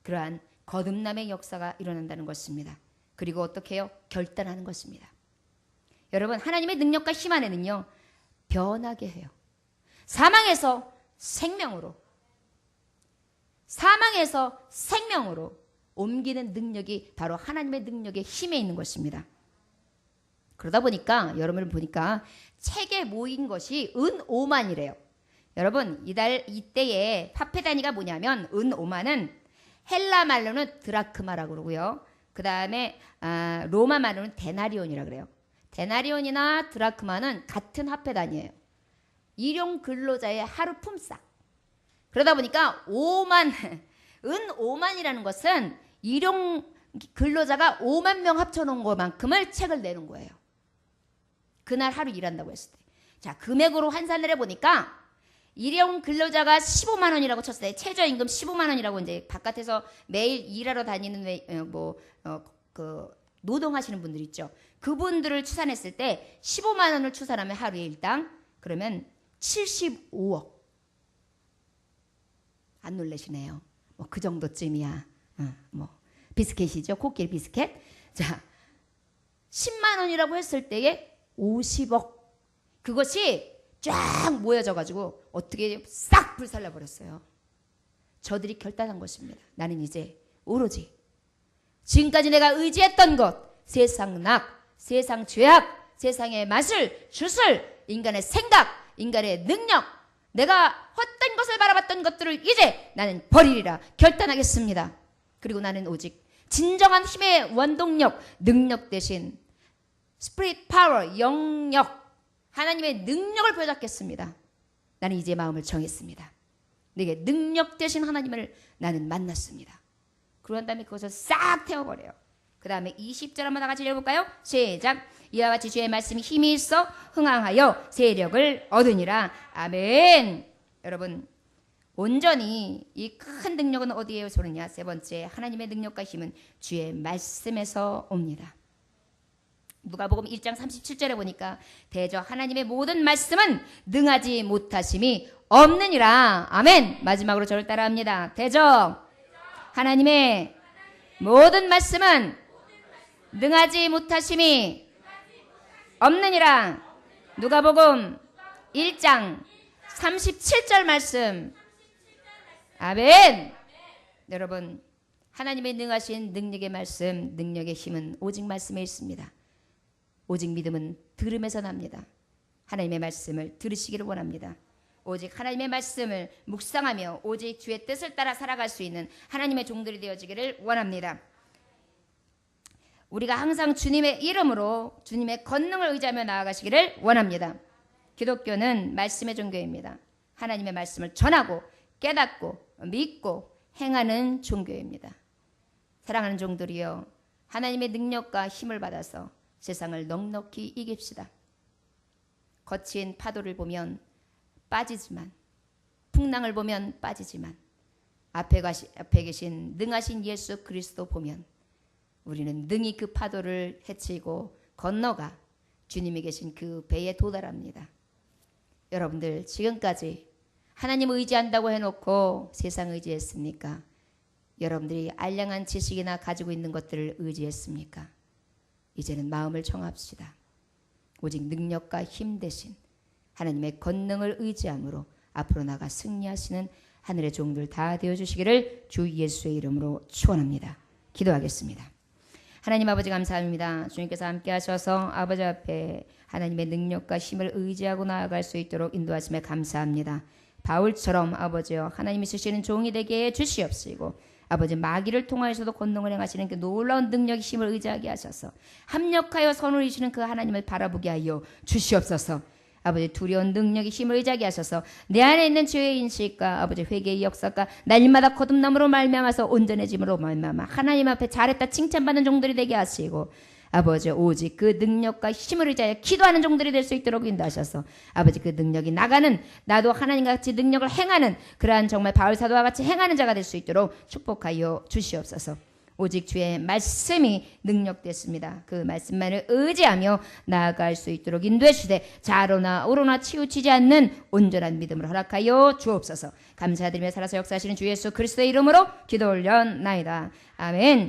그러한 거듭남의 역사가 일어난다는 것입니다. 그리고 어떻게 해요? 결단하는 것입니다. 여러분, 하나님의 능력과 힘 안에는요, 변하게 해요. 사망에서 생명으로, 사망에서 생명으로 옮기는 능력이 바로 하나님의 능력의 힘에 있는 것입니다. 그러다 보니까 여러분을 보니까 책에 모인 것이 은 5만이래요. 여러분, 이때에 화폐 단위가 뭐냐면 은 5만은 헬라 말로는 드라크마라고 그러고요. 그 다음에 로마 말로는 데나리온이라고 그래요. 데나리온이나 드라크마는 같은 화폐 단위예요. 일용 근로자의 하루 품삯. 그러다 보니까 5만, 은 5만이라는 것은 일용 근로자가 5만 명 합쳐놓은 것만큼을 책을 내는 거예요. 그날 하루 일한다고 했을 때. 자, 금액으로 환산을 해보니까 일용 근로자가 15만 원이라고 쳤을 때, 최저임금 15만 원이라고 이제 바깥에서 매일 일하러 다니는 노동하시는 분들 있죠. 그분들을 추산했을 때 15만 원을 추산하면 하루에 일당, 그러면 75억. 안 놀라시네요. 뭐 그 정도쯤이야. 비스켓이죠. 코끼리 비스켓. 자, 10만 원이라고 했을 때에 50억. 그것이 쫙 모여져가지고 어떻게 싹 불살라 버렸어요. 저들이 결단한 것입니다. 나는 이제 오로지 지금까지 내가 의지했던 것, 세상 낙, 세상 죄악, 세상의 마술, 주술, 인간의 생각, 인간의 능력, 내가 헛된 것을 바라봤던 것들을 이제 나는 버리리라 결단하겠습니다. 그리고 나는 오직 진정한 힘의 원동력, 능력 대신 스피릿 파워, 영역, 하나님의 능력을 보여잡겠습니다. 나는 이제 마음을 정했습니다. 내게 능력 대신 하나님을 나는 만났습니다. 그런 다음에 그것을 싹 태워버려요. 그 다음에 20절 한번 다 같이 읽어볼까요? 시작. 이와 같이 주의 말씀이 힘이 있어 흥황하여 세력을 얻으니라. 아멘. 여러분, 온전히 이 큰 능력은 어디에서 오느냐? 세 번째, 하나님의 능력과 힘은 주의 말씀에서 옵니다. 누가복음 1장 37절에 보니까 대저 하나님의 모든 말씀은 능하지 못하심이 없느니라. 아멘. 마지막으로 저를 따라합니다. 대저 하나님의 모든 말씀은 능하지 못하심이 없느니라. 누가복음 1장 37절 말씀. 아멘. 여러분, 하나님의 능하신 능력의 말씀, 능력의 힘은 오직 말씀에 있습니다. 오직 믿음은 들음에서 납니다. 하나님의 말씀을 들으시기를 원합니다. 오직 하나님의 말씀을 묵상하며 오직 주의 뜻을 따라 살아갈 수 있는 하나님의 종들이 되어지기를 원합니다. 우리가 항상 주님의 이름으로 주님의 권능을 의지하며 나아가시기를 원합니다. 기독교는 말씀의 종교입니다. 하나님의 말씀을 전하고 깨닫고 믿고 행하는 종교입니다. 사랑하는 종들이여, 하나님의 능력과 힘을 받아서 세상을 넉넉히 이깁시다. 거친 파도를 보면 빠지지만, 풍랑을 보면 빠지지만, 앞에 계신 능하신 예수 그리스도 보면 우리는 능히 그 파도를 헤치고 건너가 주님이 계신 그 배에 도달합니다. 여러분들 지금까지 하나님 의지한다고 해놓고 세상 의지했습니까? 여러분들이 알량한 지식이나 가지고 있는 것들을 의지했습니까? 이제는 마음을 정합시다. 오직 능력과 힘 대신 하나님의 권능을 의지함으로 앞으로 나가 승리하시는 하늘의 종들 다 되어주시기를 주 예수의 이름으로 축원합니다. 기도하겠습니다. 하나님 아버지 감사합니다. 주님께서 함께 하셔서 아버지 앞에 하나님의 능력과 힘을 의지하고 나아갈 수 있도록 인도하심에 감사합니다. 바울처럼 아버지여 하나님이 쓰시는 종이 되게 해주시옵시고 아버지 마귀를 통하여서도 권능을 행하시는 그 놀라운 능력 힘을 의지하게 하셔서 합력하여 선을 이루시는 그 하나님을 바라보게 하여 주시옵소서. 아버지 두려운 능력의 힘을 의지하게 하셔서 내 안에 있는 죄의 인식과 아버지 회개의 역사가 날마다 거듭남으로 말미암아서 온전해짐으로 말미암아 하나님 앞에 잘했다 칭찬받는 종들이 되게 하시고 아버지 오직 그 능력과 힘을 의지하여 기도하는 종들이 될 수 있도록 인도하셔서 아버지 그 능력이 나가는 나도 하나님과 같이 능력을 행하는 그러한 정말 바울사도와 같이 행하는 자가 될 수 있도록 축복하여 주시옵소서. 오직 주의 말씀이 능력됐습니다. 그 말씀만을 의지하며 나아갈 수 있도록 인도해 주시되 좌로나 우로나 치우치지 않는 온전한 믿음을 허락하여 주옵소서. 감사드리며 살아서 역사하시는 주 예수 그리스도의 이름으로 기도 올려나이다. 아멘.